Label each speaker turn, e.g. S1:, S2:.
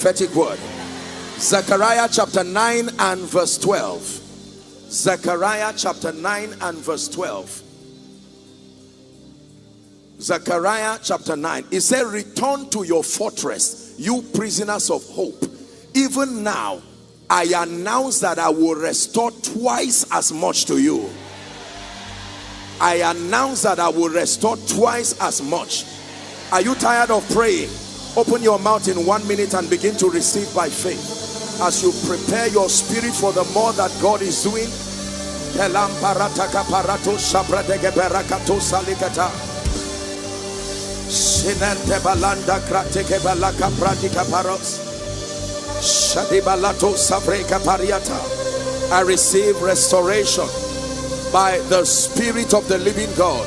S1: Prophetic word. Zechariah chapter 9 and verse 12. Zechariah chapter 9 and verse 12. Zechariah chapter 9. It said, return to your fortress, you prisoners of hope. Even now, I announce that I will restore twice as much to you. I announce that I will restore twice as much. Are you tired of praying? Open your mouth in 1 minute and begin to receive by faith. As you prepare your spirit for the more that God is doing. I receive restoration by the Spirit of the living God.